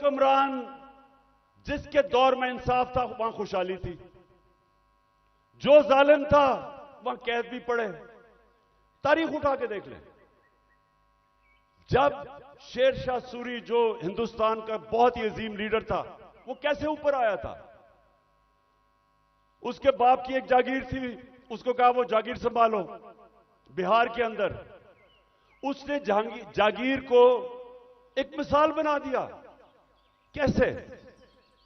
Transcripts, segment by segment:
हुक्मरान जिसके दौर में इंसाफ था वहां खुशहाली थी, जो जालिम था वहां कैद भी पड़े। तारीख उठा के देख लें, जब शेर शाह सूरी जो हिंदुस्तान का बहुत ही अजीम लीडर था, वो कैसे ऊपर आया था। उसके बाप की एक जागीर थी, उसको कहा वो जागीर संभालो बिहार के अंदर। उसने जागीर को एक मिसाल बना दिया। कैसे?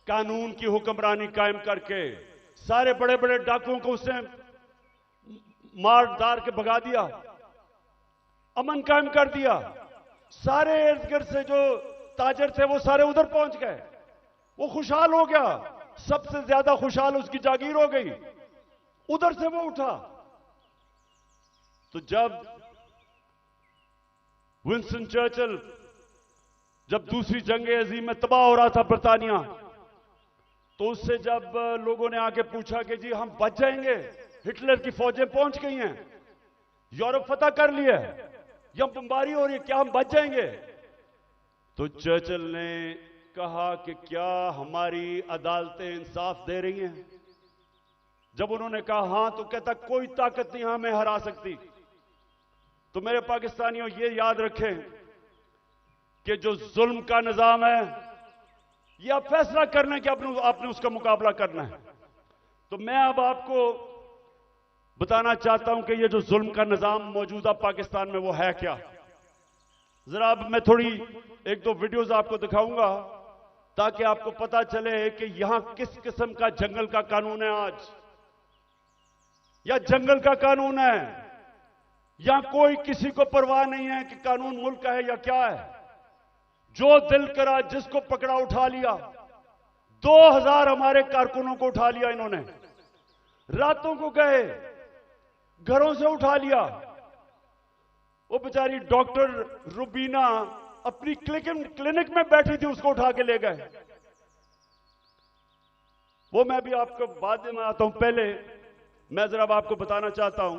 कानून की हुक्मरानी कायम करके सारे बड़े बड़े डाकुओं को उसने मार दार के भगा दिया, अमन कायम कर दिया। सारे इर्द गिर्द से जो ताजर थे वो सारे उधर पहुंच गए, वो खुशहाल हो गया। सबसे ज्यादा खुशहाल उसकी जागीर हो गई, उधर से वो उठा। तो जब विंस्टन चर्चिल, जब दूसरी जंग अजीम में तबाह हो रहा था बरतानिया, तो उससे जब लोगों ने आके पूछा कि जी हम बच जाएंगे, हिटलर की फौजें पहुंच गई हैं, यूरोप फतह कर लिया है, या बमबारी हो रही है, क्या हम बच जाएंगे? तो चर्चिल ने कहा कि क्या हमारी अदालतें इंसाफ दे रही हैं? जब उन्होंने कहा हां, तो कहता कोई ताकत नहीं हमें हरा सकती। तो मेरे पाकिस्तानियों ये याद रखें कि जो जुल्म का निजाम है, ये आप फैसला करना कि आपने उसका मुकाबला करना है। तो मैं अब आपको बताना चाहता हूं कि ये जो जुल्म का निजाम मौजूदा पाकिस्तान में वो है क्या। जरा अब मैं थोड़ी एक दो वीडियोस आपको दिखाऊंगा ताकि आपको पता चले कि यहां किस किस्म का जंगल का कानून है आज, या जंगल का कानून है, या कोई किसी को परवाह नहीं है कि कानून मुल्क का है या क्या है। जो दिल करा जिसको पकड़ा उठा लिया। 2000 हमारे कारकुनों को उठा लिया इन्होंने, रातों को गए, घरों से उठा लिया। वो बेचारी डॉक्टर रुबीना अपनी क्लिनिक में बैठी थी, उसको उठा के ले गए। वो मैं भी आपको बाद में आता हूं, पहले मैं जरा आपको बताना चाहता हूं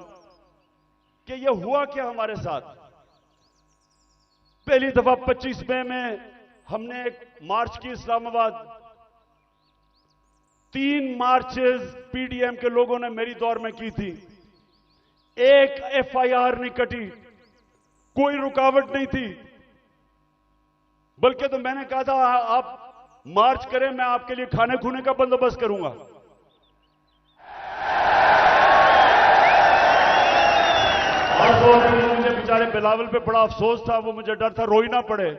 कि ये हुआ क्या हमारे साथ। पहली दफा 25 मई में हमने एक मार्च की इस्लामाबाद। 3 मार्चेस पीडीएम के लोगों ने मेरी दौर में की थी। एक एफआईआर नहीं कटी, कोई रुकावट नहीं थी। बल्कि तो मैंने कहा था आप मार्च करें, मैं आपके लिए खाने खूने का बंदोबस्त करूंगा। और मुझे बेचारे बिलावल पे बड़ा अफसोस था, वो मुझे डर था रोई ना पड़े,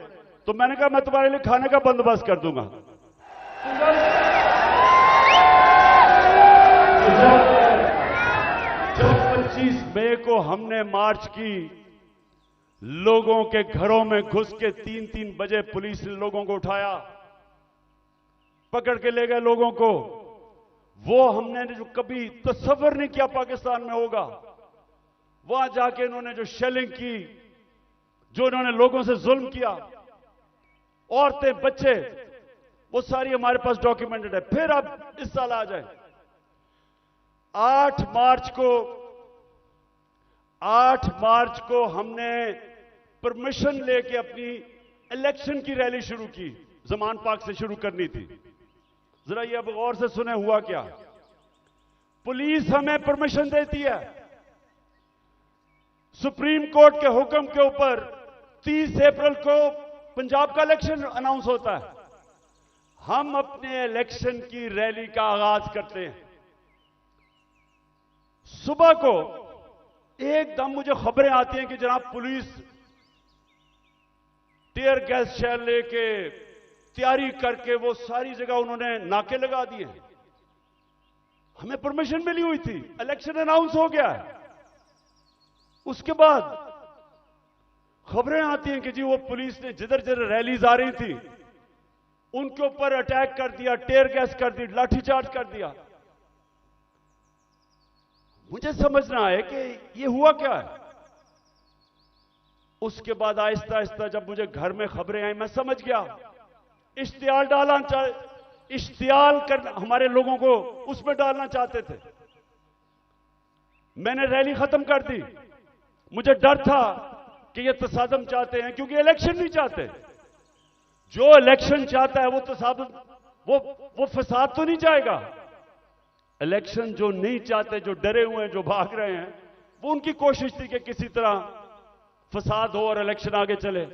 तो मैंने कहा मैं तुम्हारे लिए खाने का बंदोबस्त कर दूंगा। जब 25 मई को हमने मार्च की, लोगों के घरों में घुस के 3-3 बजे पुलिस ने लोगों को उठाया, पकड़ के ले गए लोगों को। वो हमने जो कभी तसव्वुर नहीं किया पाकिस्तान में होगा। वहां जाके इन्होंने जो शेलिंग की, जो इन्होंने लोगों से जुल्म किया, औरतें बच्चे, वो सारी हमारे पास डॉक्यूमेंटेड है। फिर अब इस साल आ जाए 8 मार्च को हमने परमिशन लेके अपनी इलेक्शन की रैली शुरू की, जमान पार्क से शुरू करनी थी। जरा ये अब गौर से सुने हुआ क्या। पुलिस हमें परमिशन देती है, सुप्रीम कोर्ट के हुक्म के ऊपर 30 अप्रैल को पंजाब का इलेक्शन अनाउंस होता है। हम अपने इलेक्शन की रैली का आगाज करते हैं। सुबह को एकदम मुझे खबरें आती हैं कि जनाब पुलिस टीयर गैस शेल लेके तैयारी करके वो सारी जगह उन्होंने नाके लगा दिए। हमें परमिशन मिली हुई थी, इलेक्शन अनाउंस हो गया है। उसके बाद खबरें आती हैं कि जी वो पुलिस ने जिधर जिधर रैलीज आ रही थी उनके ऊपर अटैक कर दिया, टीयर गैस कर दी, लाठीचार्ज कर दिया। मुझे समझना है कि ये हुआ क्या है। उसके बाद आहिस्ता आहिस्ता जब मुझे घर में खबरें आई, मैं समझ गया। इश्तियाल कर हमारे लोगों को उसमें डालना चाहते थे। मैंने रैली खत्म कर दी। मुझे डर था कि ये तसादम चाहते हैं, क्योंकि इलेक्शन नहीं चाहते। जो इलेक्शन चाहता है वो तो साहब वो फसाद तो नहीं जाएगा। इलेक्शन जो नहीं चाहते, जो डरे हुए हैं, जो भाग रहे हैं, वो उनकी कोशिश थी कि किसी तरह फसाद हो और इलेक्शन आगे चले।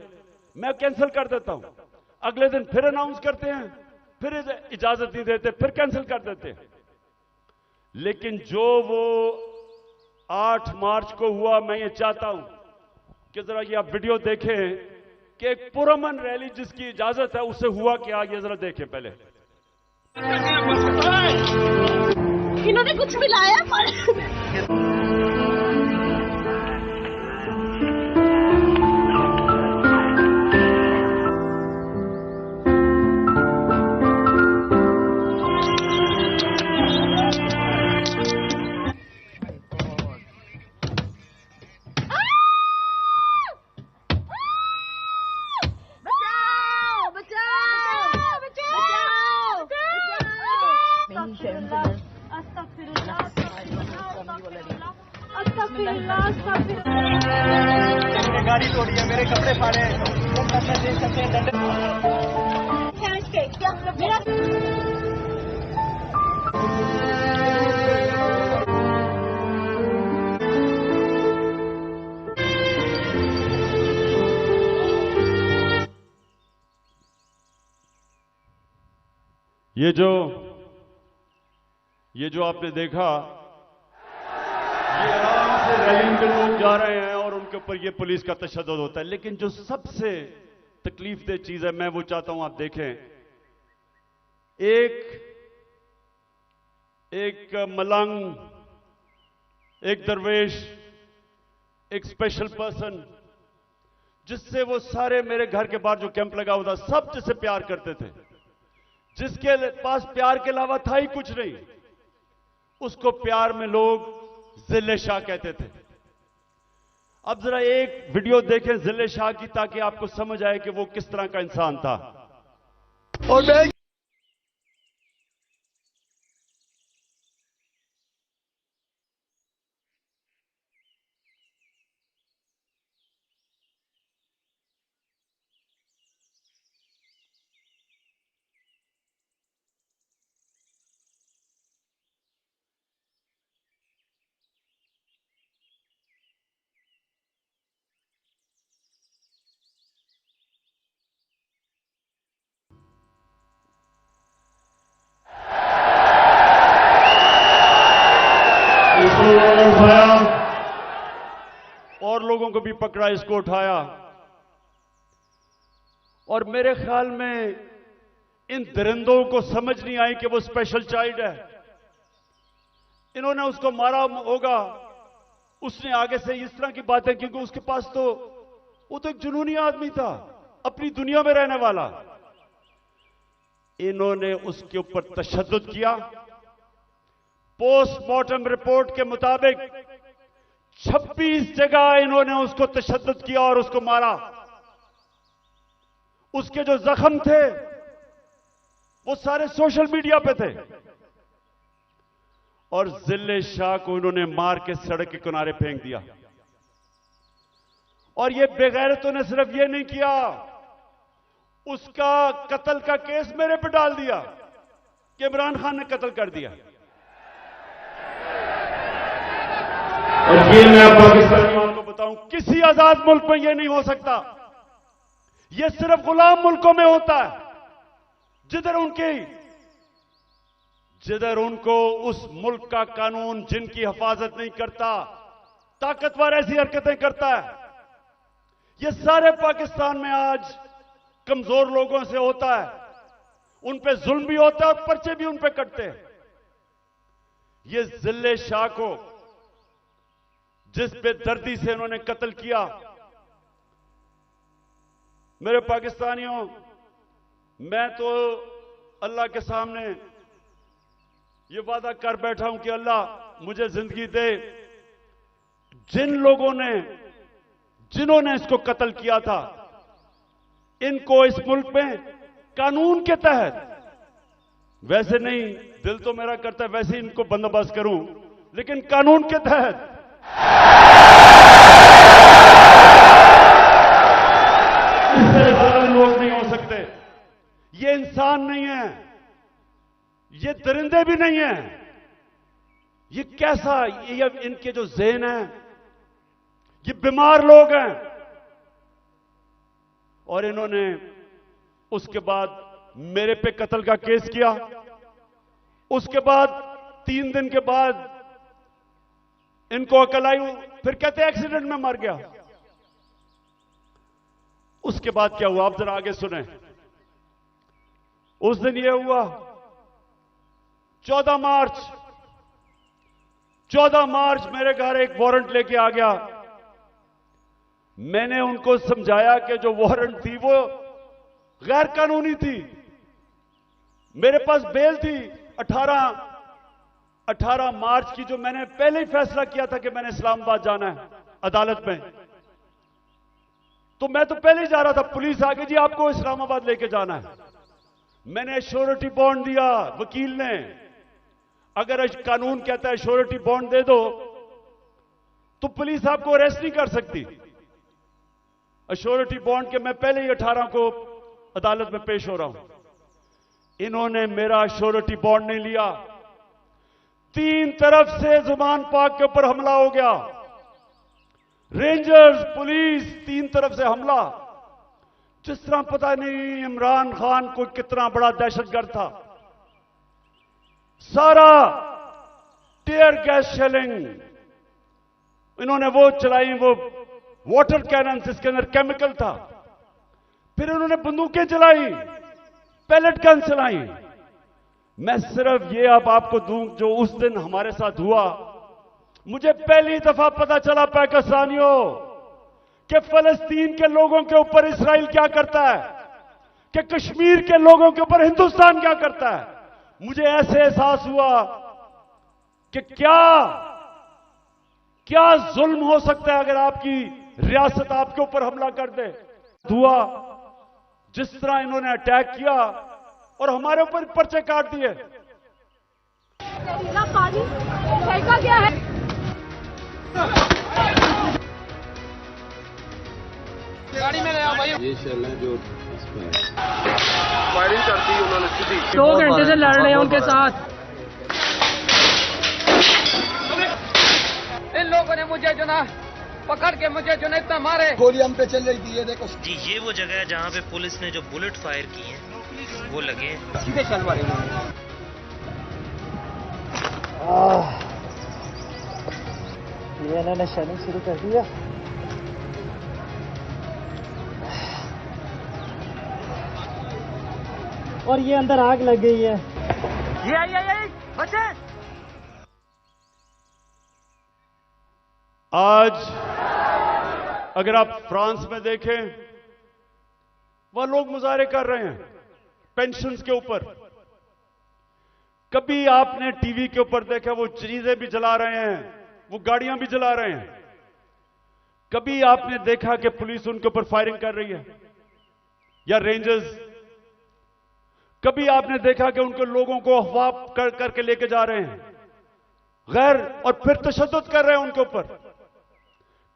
मैं कैंसिल कर देता हूं, अगले दिन फिर अनाउंस करते हैं, फिर इजाजत नहीं देते, फिर कैंसिल कर देते हैं। लेकिन जो वो 8 मार्च को हुआ, मैं ये चाहता हूं कि जरा ये आप वीडियो देखें कि एक पुरअमन रैली जिसकी इजाजत है उससे हुआ क्या, ये जरा देखें पहले। इन्होंने कुछ मिलाया पर गाड़ी तोड़ी है, मेरे कपड़े फाड़े हैं, देख सकते हैं। ये जो आपने देखा, ये आराम से रैली में लोग जा रहे हैं और उनके ऊपर ये पुलिस का तशद्दुद होता है। लेकिन जो सबसे तकलीफदेह चीज है, मैं वो चाहता हूं आप देखें। एक मलंग, एक दरवेश, एक स्पेशल पर्सन, जिससे वो सारे मेरे घर के बाहर जो कैंप लगा हुआ था, सब जिससे प्यार करते थे, जिसके पास प्यार के अलावा था ही कुछ नहीं, उसको प्यार में लोग जिले शाह कहते थे। अब जरा एक वीडियो देखें जिले शाह की, ताकि आपको समझ आए कि वो किस तरह का इंसान था। और मैं उठाया और लोगों को भी पकड़ा, इसको उठाया। और मेरे ख्याल में इन दरिंदों को समझ नहीं आई कि वो स्पेशल चाइल्ड है। इन्होंने उसको मारा होगा, उसने आगे से इस तरह की बातें, क्योंकि उसके पास तो वो तो एक जुनूनी आदमी था, अपनी दुनिया में रहने वाला। इन्होंने उसके ऊपर तशद्दुद किया। पोस्टमार्टम रिपोर्ट के मुताबिक 26 जगह इन्होंने उसको तशद्दुद किया और उसको मारा। उसके जो जख्म थे वो सारे सोशल मीडिया पे थे। और जिले शाह को इन्होंने मार के सड़क के किनारे फेंक दिया। और ये बेगैरतों ने सिर्फ ये नहीं किया, उसका कत्ल का केस मेरे पे डाल दिया कि इमरान खान ने कत्ल कर दिया। और ये मैं पाकिस्तानियों को बताऊं, किसी आजाद मुल्क में यह नहीं हो सकता। यह सिर्फ गुलाम मुल्कों में होता है, जिधर उनको उस मुल्क का कानून जिनकी हिफाजत नहीं करता, ताकतवर ऐसी हरकतें करता है। यह सारे पाकिस्तान में आज कमजोर लोगों से होता है, उन पे जुल्म भी होता है और पर्चे भी उन पे कटते हैं। ये जिले शाह को जिस बेदर्दी से इन्होंने कत्ल किया, मेरे पाकिस्तानियों, मैं तो अल्लाह के सामने ये वादा कर बैठा हूं कि अल्लाह मुझे जिंदगी दे, जिन्होंने इसको कत्ल किया था, इनको इस मुल्क में कानून के तहत, वैसे नहीं, दिल तो मेरा करता है वैसे ही इनको बंदोबस्त करूं, लेकिन कानून के तहत इससे ज्यादा लोग नहीं हो सकते। ये इंसान नहीं है, ये दरिंदे भी नहीं है। ये कैसा, ये इनके जो ज़हन है, ये बीमार लोग हैं। और इन्होंने उसके बाद मेरे पे कत्ल का केस किया। उसके बाद 3 दिन के बाद इनको अकल आई, फिर कहते एक्सीडेंट में मर गया। उसके बाद क्या हुआ आप जरा आगे सुने। उस दिन यह हुआ 14 मार्च मेरे घर एक वारंट लेके आ गया। मैंने उनको समझाया कि जो वारंट थी वो गैर कानूनी थी। मेरे पास बेल थी 18 मार्च की, जो मैंने पहले ही फैसला किया था कि मैंने इस्लामाबाद जाना है अदालत में। तो मैं तो पहले ही जा रहा था, पुलिस आ गई जी आपको इस्लामाबाद लेके जाना है। मैंने श्योरिटी बॉन्ड दिया वकील ने। अगर कानून कहता है श्योरिटी बॉन्ड दे दो तो पुलिस आपको अरेस्ट नहीं कर सकती। श्योरिटी बॉन्ड के मैं पहले ही 18 को अदालत में पेश हो रहा हूं। इन्होंने मेरा श्योरिटी बॉन्ड नहीं लिया। 3 तरफ से जुबान पाक के ऊपर हमला हो गया। रेंजर्स, पुलिस, 3 तरफ से हमला। जिस तरह पता नहीं इमरान खान को कितना बड़ा दहशतगर्द था। सारा टीयर गैस शेलिंग इन्होंने वो चलाई, वो वाटर कैनन जिसके अंदर केमिकल था। फिर इन्होंने बंदूकें चलाई, पैलेट गन चलाई। मैं सिर्फ ये अब आपको दूं जो उस दिन हमारे साथ हुआ। मुझे पहली दफा पता चला पाकिस्तानियों कि फलस्तीन के लोगों के ऊपर इस्राइल क्या करता है, कि कश्मीर के लोगों के ऊपर हिंदुस्तान क्या करता है। मुझे ऐसे एहसास हुआ कि क्या जुल्म हो सकता है अगर आपकी रियासत आपके ऊपर हमला कर दे। हुआ जिस तरह इन्होंने अटैक किया और हमारे ऊपर पर्चे काट दिए। पानी फेंका गया है। गाड़ी में गया भाई। ये शेल है जो फायरिंग करती है उन्होंने सीधी। 2 घंटे से लड़ रहे हैं उनके साथ। इन लोगों ने मुझे जो ना पकड़ के मुझे जो ना इतना मारे। गोली हम पे चल रही थी, ये देखो जी। ये वो जगह है जहाँ पे पुलिस ने जो बुलेट फायर की हैं वो लगे हैं। सीधे चल मारे ये इन्होंने शेलिंग शुरू कर दिया। और ये अंदर आग लग गई है। ये बचे। आज अगर आप फ्रांस में देखें, वह लोग मुजाहरे कर रहे हैं पेंशन्स के ऊपर। कभी आपने टीवी के ऊपर देखा वो चीजें भी जला रहे हैं, वो गाड़ियां भी जला रहे हैं। कभी आपने देखा कि पुलिस उनके ऊपर फायरिंग कर रही है या रेंजर्स? कभी आपने देखा कि उनके लोगों को अगवा करके लेके जा रहे हैं गैर, और फिर तशद्दुद कर रहे हैं उनके ऊपर?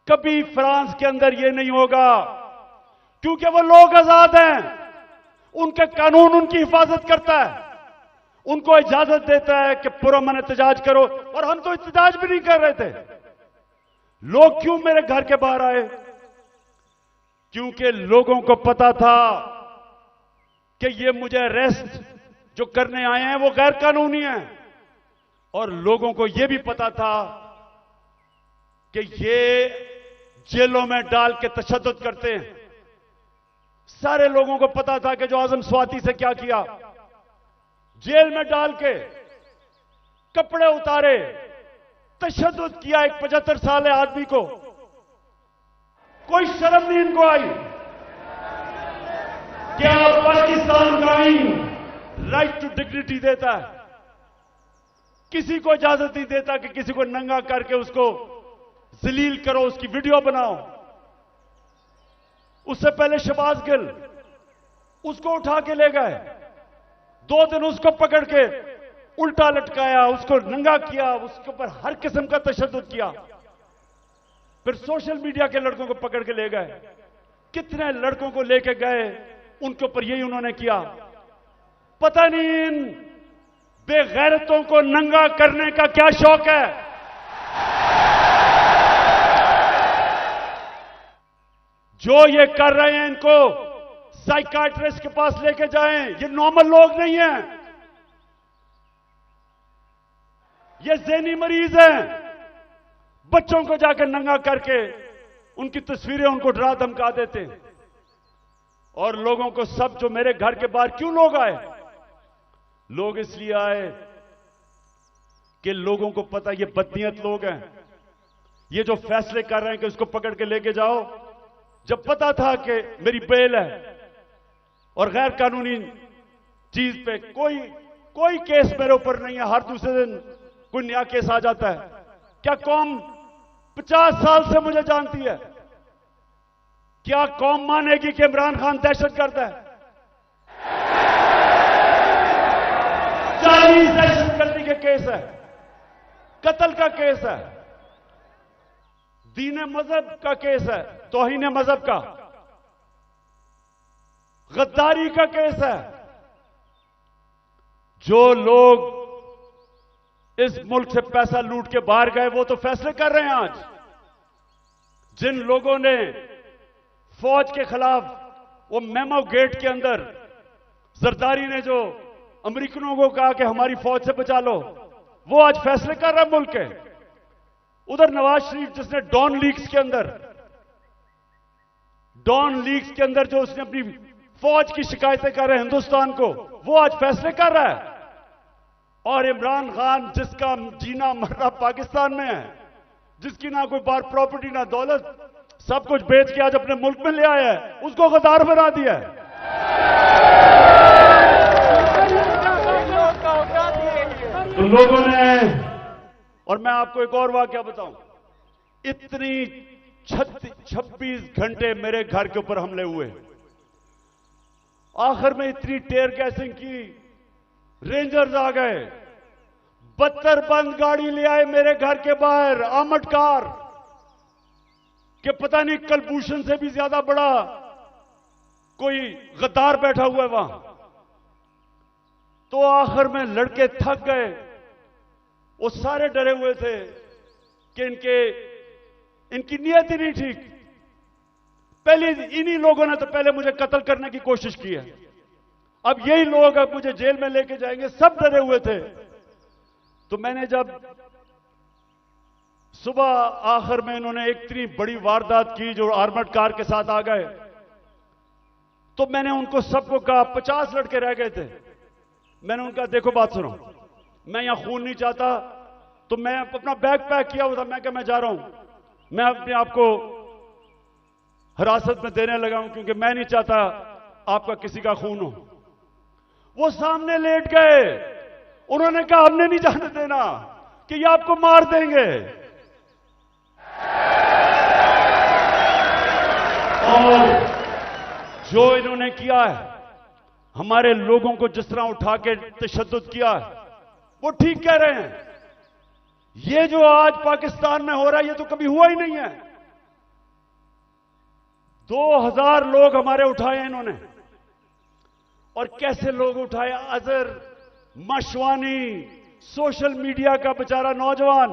कभी फ्रांस के अंदर यह नहीं होगा, क्योंकि वो लोग आजाद हैं। उनके कानून उनकी हिफाजत करता है, उनको इजाजत देता है कि पुरअमन एहतजाज करो। और हम तो एहतजाज भी नहीं कर रहे थे। लोग क्यों मेरे घर के बाहर आए? क्योंकि लोगों को पता था कि ये मुझे अरेस्ट जो करने आए हैं वो गैर कानूनी है। और लोगों को यह भी पता था कि ये जेलों में डाल के तशद्दुद करते हैं। सारे लोगों को पता था कि जो आजम स्वाति से क्या किया, जेल में डाल के कपड़े उतारे, तशद्दुद किया एक 75 साल आदमी को। कोई शर्म नहीं इनको आई। क्या पाकिस्तान का आईन राइट टू डिग्निटी देता है? किसी को इजाजत नहीं देता कि किसी को नंगा करके उसको जलील करो, उसकी वीडियो बनाओ। उससे पहले शहबाज गिल, उसको उठा के ले गए, 2 दिन उसको पकड़ के उल्टा लटकाया, उसको नंगा किया, उसके ऊपर हर किस्म का तशद्दुद किया। फिर सोशल मीडिया के लड़कों को पकड़ के ले गए। कितने लड़कों को लेके गए, उनके ऊपर यही उन्होंने किया। पता नहीं इन बेगैरतों को नंगा करने का क्या शौक है। जो ये कर रहे हैं इनको साइकाट्रिस्ट के पास लेके जाएं। ये नॉर्मल लोग नहीं हैं, ये ज़हनी मरीज हैं। बच्चों को जाकर नंगा करके उनकी तस्वीरें उनको डरा धमका देते हैं। और लोगों को सब जो मेरे घर के बाहर क्यों लोग आए? लोग इसलिए आए कि लोगों को पता ये बदनीयत लोग हैं। ये जो फैसले कर रहे हैं कि उसको पकड़ के लेके जाओ, जब पता था कि मेरी बेल है और गैर कानूनी चीज पे कोई केस मेरे ऊपर नहीं है, हर दूसरे दिन कोई नया केस आ जाता है। क्या कौम 50 साल से मुझे जानती है? क्या कौम मानेगी कि इमरान खान दहशतगर्द है? 40 दहशतगर्दी के केस है, कत्ल का केस है, दीन मजहब का केस है, तौहीन मजहब का, गद्दारी का केस है। जो लोग इस मुल्क से पैसा लूट के बाहर गए वो तो फैसले कर रहे हैं आज। जिन लोगों ने फौज के खिलाफ वो मेमो गेट के अंदर जरदारी ने जो अमेरिकनों को कहा कि हमारी फौज से बचा लो, वो आज फैसले कर रहा है मुल्क के। उधर नवाज शरीफ जिसने डॉन लीक्स के अंदर जो उसने अपनी फौज की शिकायतें कर रहे हैं हिंदुस्तान को, वो आज फैसले कर रहा है। और इमरान खान जिसका जीना मरना पाकिस्तान में है, जिसकी ना कोई बार प्रॉपर्टी ना दौलत, सब कुछ बेच के आज अपने मुल्क में ले आया है, उसको गद्दार बना दिया है। तो लोगों ने, और मैं आपको एक और वाकया बताऊं, इतनी 26 घंटे मेरे घर के ऊपर हमले हुए, आखिर में इतनी टेयर गैसिंग की, रेंजर्स आ गए, 72 बंद गाड़ी ले आए मेरे घर के बाहर, आर्मड कार कि पता नहीं कलभूषण से भी ज्यादा बड़ा कोई गद्दार बैठा हुआ है वहां। तो आखिर में लड़के थक गए, वो सारे डरे हुए थे कि इनकी नीयत ही नहीं ठीक। पहले इन्हीं लोगों ने तो पहले मुझे कत्ल करने की कोशिश की है, अब यही लोग अब मुझे जेल में लेके जाएंगे, सब डरे हुए थे। तो मैंने जब सुबह आखिर में इन्होंने एक इतनी बड़ी वारदात की जो आर्मर्ड कार के साथ आ गए, तो मैंने उनको सबको कहा, 50 लड़के रह गए थे, मैंने उनका देखो बात सुनो, मैं यहां खून नहीं चाहता। तो मैं अपना बैग पैक किया हुआ था, मैं क्या मैं जा रहा हूं, मैं अपने आप को हिरासत में देने लगा हूं क्योंकि मैं नहीं चाहता आपका किसी का खून हो। वो सामने लेट गए, उन्होंने कहा हमने नहीं जाने देना कि ये आपको मार देंगे। और जो इन्होंने किया है, हमारे लोगों को जिस तरह उठा के तशद्दुद किया है, वो ठीक कह रहे हैं। ये जो आज पाकिस्तान में हो रहा है ये तो कभी हुआ ही नहीं है। 2000 लोग हमारे उठाए इन्होंने, और कैसे लोग उठाए? अजहर मशवानी, सोशल मीडिया का बेचारा नौजवान,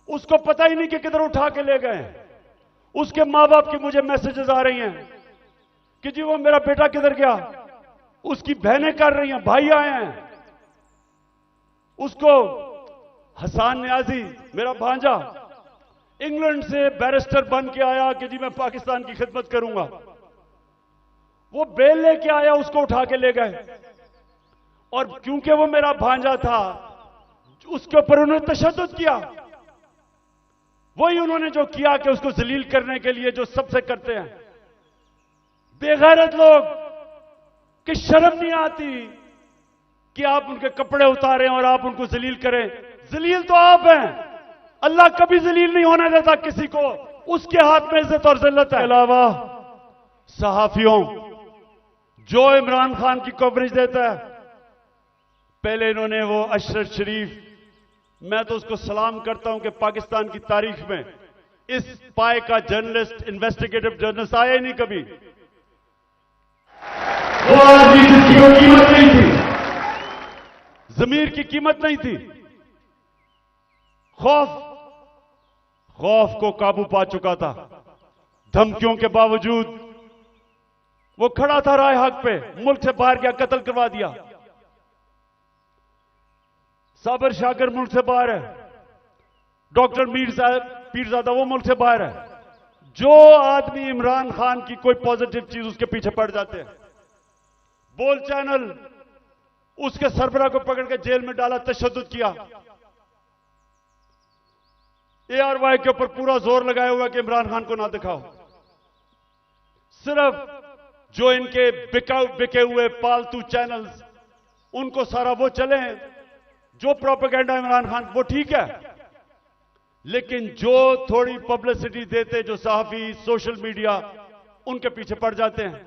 उसको पता ही नहीं कि किधर उठा के ले गए। उसके मां बाप की मुझे मैसेजेस आ रही हैं कि जी वो मेरा बेटा किधर गया, उसकी बहनें कर रही हैं, भाई आए हैं। उसको हसान न्याजी, मेरा भांजा, इंग्लैंड से बैरिस्टर बन के आया कि जी मैं पाकिस्तान की खिदमत करूंगा, वो बेल लेके आया, उसको उठा के ले गए। और क्योंकि वो मेरा भांजा था, उसके ऊपर उन्होंने तशद्दुद किया। वही उन्होंने जो किया कि उसको जलील करने के लिए जो सबसे करते हैं बेगैरत लोग, कि शर्म नहीं आती कि आप उनके कपड़े उतारें और आप उनको जलील करें। जलील तो आप हैं, अल्लाह कभी जलील नहीं होने देता किसी को, उसके हाथ में इज्जत और जिल्लत है। अलावा सहाफियों जो इमरान खान की कवरेज देता है, पहले इन्होंने वो अशरफ शरीफ, मैं तो उसको सलाम करता हूं कि पाकिस्तान की तारीख में इस पाए का जर्नलिस्ट, इन्वेस्टिगेटिव जर्नलिस्ट आया ही नहीं कभी। वो आदमी जिसकी कोई कीमत नहीं थी, जमीर की कीमत नहीं थी। खौफ को काबू पा चुका था। धमकियों के बावजूद वो खड़ा था राय हक पे, मुल्क से बाहर गया, कत्ल करवा दिया। साबर शाकर मुल्क से बाहर है, डॉक्टर पीरजादा वो मुल्क से बाहर है। जो आदमी इमरान खान की कोई पॉजिटिव चीज उसके पीछे पड़ जाते हैं। बोल चैनल उसके सरबराह को पकड़ के जेल में डाला, तशद्दुद किया। ARY के ऊपर पूरा जोर लगाया हुआ कि इमरान खान को ना दिखाओ। सिर्फ जो इनके बिके हुए पालतू चैनल्स, उनको सारा वो चले, जो प्रोपेगेंडा इमरान खान वो ठीक है, लेकिन जो थोड़ी पब्लिसिटी देते जो सहाफी, सोशल मीडिया, उनके पीछे पड़ जाते हैं।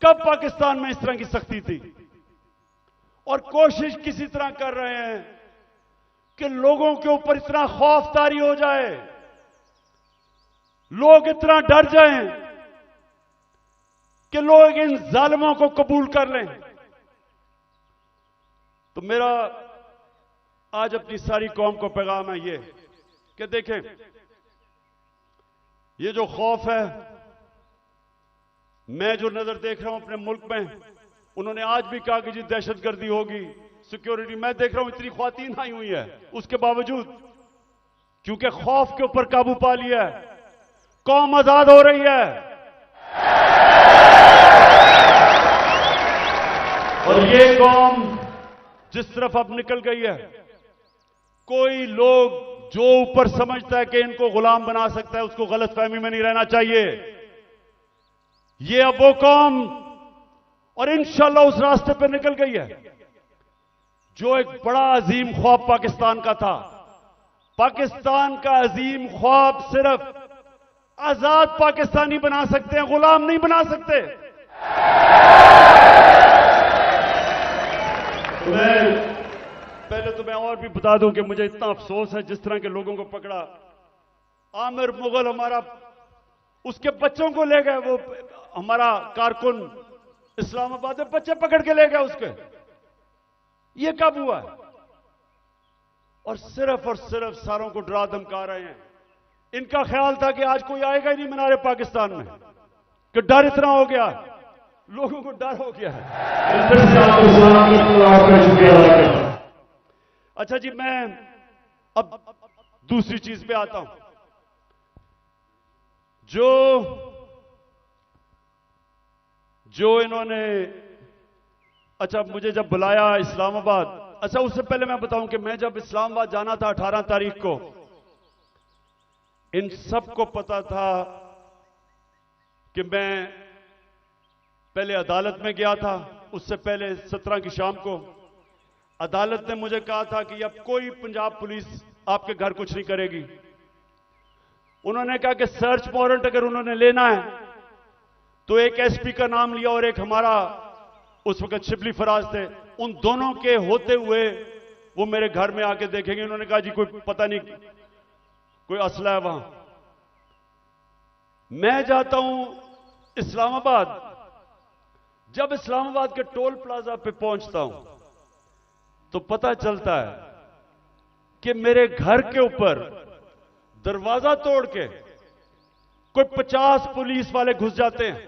कब पाकिस्तान में इस तरह की सख्ती थी? और कोशिश किसी तरह कर रहे हैं कि लोगों के ऊपर इतना खौफ तारी हो जाए, लोग इतना डर जाएं कि लोग इन जालिमों को कबूल कर लें। तो मेरा आज अपनी सारी कौम को पैगाम है ये कि देखें, ये जो खौफ है, मैं जो नजर देख रहा हूं अपने मुल्क में, उन्होंने आज भी कहा कि जी दहशतगर्दी होगी, सिक्योरिटी, मैं देख रहा हूं इतनी ख्वातीन आई हुई है, उसके बावजूद क्योंकि खौफ के ऊपर काबू पा लिया है, कौम आजाद हो रही है। और ये कौम जिस तरफ अब निकल गई है, कोई लोग जो ऊपर समझता है कि इनको गुलाम बना सकता है, उसको गलतफहमी में नहीं रहना चाहिए। ये अब वो कौम और इंशाल्लाह उस रास्ते पर निकल गई है जो एक बड़ा अजीम ख्वाब पाकिस्तान का था। पाकिस्तान का अजीम ख्वाब सिर्फ आजाद पाकिस्तानी बना सकते हैं, गुलाम नहीं बना सकते। पहले तो मैं और भी बता दूं कि मुझे इतना अफसोस है जिस तरह के लोगों को पकड़ा। आमिर मुगल हमारा, उसके बच्चों को ले गए, वो हमारा कारकुन इस्लामाबाद में बच्चे पकड़ के ले गए उसके। ये कब हुआ? और सिर्फ सारों को डरा धमका रहे हैं। इनका ख्याल था कि आज कोई आएगा ही नहीं मीनारे पाकिस्तान में, कि डर इतना हो गया, लोगों को डर हो गया है। अच्छा जी, मैं अब दूसरी चीज पे आता हूं। जो इन्होंने, अच्छा मुझे जब बुलाया इस्लामाबाद, अच्छा उससे पहले मैं बताऊं कि मैं जब इस्लामाबाद जाना था 18 तारीख को, इन सबको पता था कि मैं पहले अदालत में गया था। उससे पहले 17 की शाम को अदालत ने मुझे कहा था कि अब कोई पंजाब पुलिस आपके घर कुछ नहीं करेगी। उन्होंने कहा कि सर्च वारंट अगर उन्होंने लेना है तो एक एसपी का नाम लिया और एक हमारा उस वक्त शिबली फराज थे, उन दोनों के होते हुए वो मेरे घर में आके देखेंगे। उन्होंने कहा जी कोई पता नहीं, कोई असला है वहां। मैं जाता हूं इस्लामाबाद, जब इस्लामाबाद के टोल प्लाजा पे पहुंचता हूं तो पता चलता है कि मेरे घर के ऊपर दरवाजा तोड़ के कोई 50 पुलिस वाले घुस जाते हैं।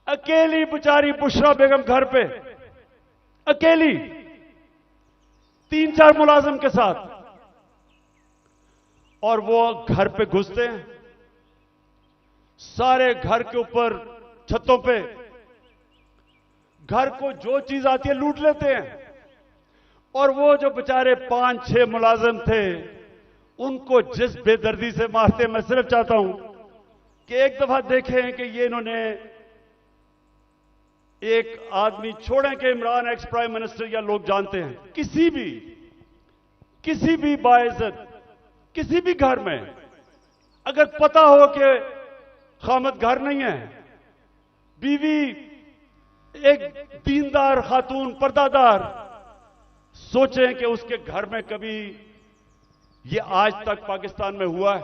अकेली बेचारी बुशरा बेगम घर पे, अकेली 3-4 मुलाजिम के साथ, और वो घर पे घुसते हैं, सारे घर के ऊपर छतों पे घर को जो चीज आती है लूट लेते हैं। और वो जो बेचारे 5-6 मुलाजिम थे उनको जिस बेदर्दी से मारते, मैं सिर्फ चाहता हूं कि एक दफा देखें कि ये इन्होंने एक आदमी छोड़ें कि इमरान एक्स प्राइम मिनिस्टर या लोग जानते हैं, किसी भी बाइज्जत किसी भी घर में अगर पता हो कि खामद घर नहीं है, बीवी एक दीनदार खातून पर्दादार, सोचें कि उसके घर में कभी ये आज तक पाकिस्तान में हुआ है?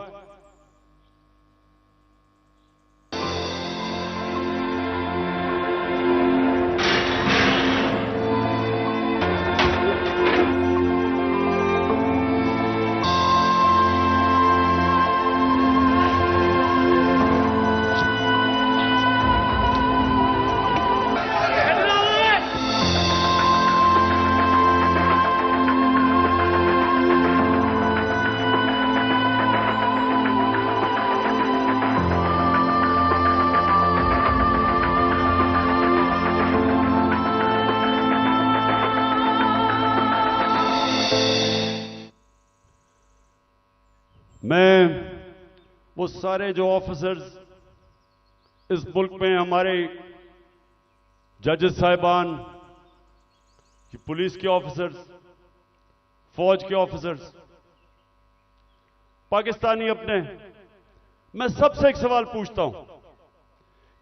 मैं वो सारे जो ऑफिसर्स इस मुल्क में हमारे जजेस साहिबान, कि पुलिस के ऑफिसर्स, फौज के ऑफिसर्स, पाकिस्तानी अपने, मैं सबसे एक सवाल पूछता हूं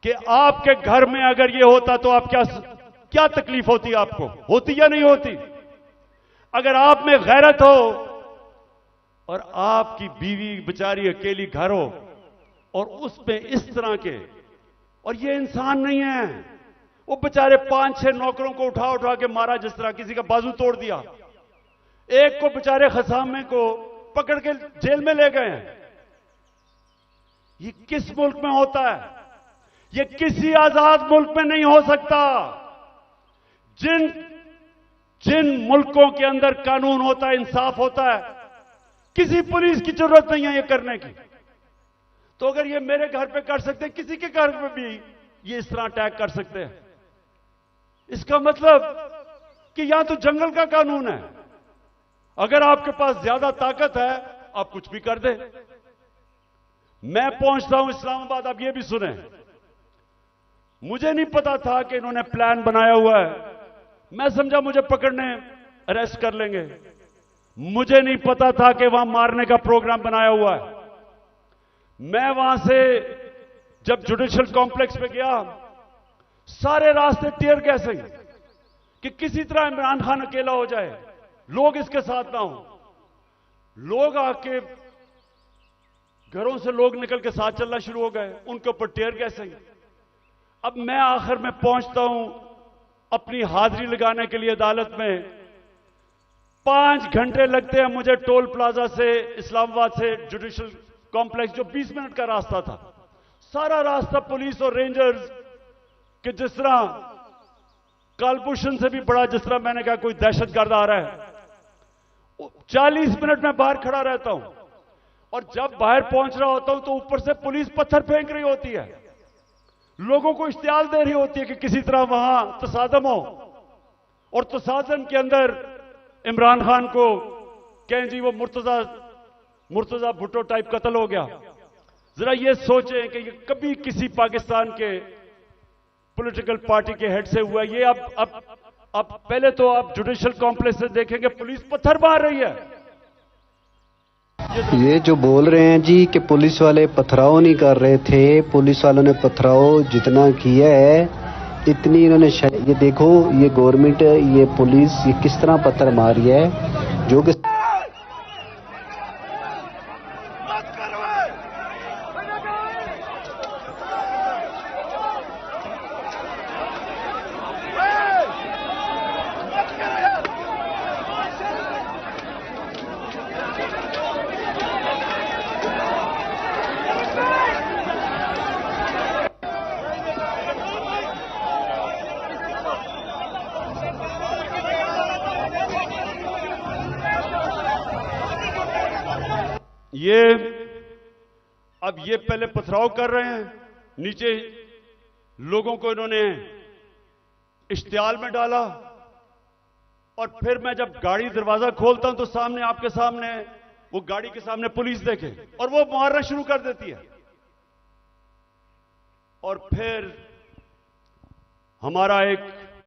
कि आपके घर में अगर ये होता तो आप क्या तकलीफ होती, आपको होती या नहीं होती? अगर आप में गैरत हो और आपकी बीवी बेचारी अकेली घर हो और उसमें इस तरह के, और ये इंसान नहीं है, वो बेचारे 5-6 नौकरों को उठा उठा के मारा, जिस तरह किसी का बाजू तोड़ दिया, एक को बेचारे खसामे को पकड़ के जेल में ले गए हैं। ये किस मुल्क में होता है? ये किसी आजाद मुल्क में नहीं हो सकता। जिन मुल्कों के अंदर कानून होता है, इंसाफ होता है, किसी पुलिस की जरूरत नहीं है ये करने की। तो अगर ये मेरे घर पे कर सकते हैं, किसी के घर पे भी ये इस तरह अटैक कर सकते हैं। इसका मतलब कि यहां तो जंगल का कानून है। अगर आपके पास ज्यादा ताकत है, आप कुछ भी कर दें। मैं पहुंचता हूं इस्लामाबाद, आप ये भी सुने, मुझे नहीं पता था कि इन्होंने प्लान बनाया हुआ है। मैं समझा मुझे पकड़ने, अरेस्ट कर लेंगे। मुझे नहीं पता था कि वहां मारने का प्रोग्राम बनाया हुआ है। मैं वहां से जब जुडिशियल कॉम्प्लेक्स पे गया, सारे रास्ते टीयर गैस हैं कि किसी तरह इमरान खान अकेला हो जाए, लोग इसके साथ ना हो। लोग आके घरों से लोग निकल के साथ चलना शुरू हो गए, उनके ऊपर टीयर गैस हैं। अब मैं आखिर में पहुंचता हूं अपनी हाजिरी लगाने के लिए अदालत में। 5 घंटे लगते हैं मुझे टोल प्लाजा से, इस्लामाबाद से जुडिशियल कॉम्प्लेक्स, जो 20 मिनट का रास्ता था। सारा रास्ता पुलिस और रेंजर्स के, जिस तरह कालभूषण से भी बड़ा, जिस तरह मैंने कहा कोई दहशतगर्द आ रहा है। 40 मिनट में बाहर खड़ा रहता हूं, और जब बाहर पहुंच रहा होता हूं तो ऊपर से पुलिस पत्थर फेंक रही होती है, लोगों को इश्तियाल दे रही होती है कि किसी तरह वहां तसादम हो, और तसादम के अंदर इमरान खान को कहें जी वो मुर्तजा भुट्टो टाइप कत्ल हो गया। जरा ये सोचें कि ये कभी किसी पाकिस्तान के पॉलिटिकल पार्टी के हेड से हुआ। ये अब पहले तो आप जुडिशियल कॉम्प्लेक्स से देखेंगे पुलिस पत्थर मार रही है। ये जो बोल रहे हैं जी कि पुलिस वाले पथराव नहीं कर रहे थे, पुलिस वालों ने पथराव जितना किया है इतनी इन्होंने, ये देखो ये गवर्नमेंट, ये पुलिस, ये किस तरह पत्थर मारी है, जो कि अब ये पहले पथराव कर रहे हैं, नीचे लोगों को इन्होंने इश्तियाल में डाला, और फिर मैं जब गाड़ी दरवाजा खोलता हूं तो सामने, आपके सामने, वो गाड़ी के सामने पुलिस देखे और वो मारना शुरू कर देती है। और फिर हमारा एक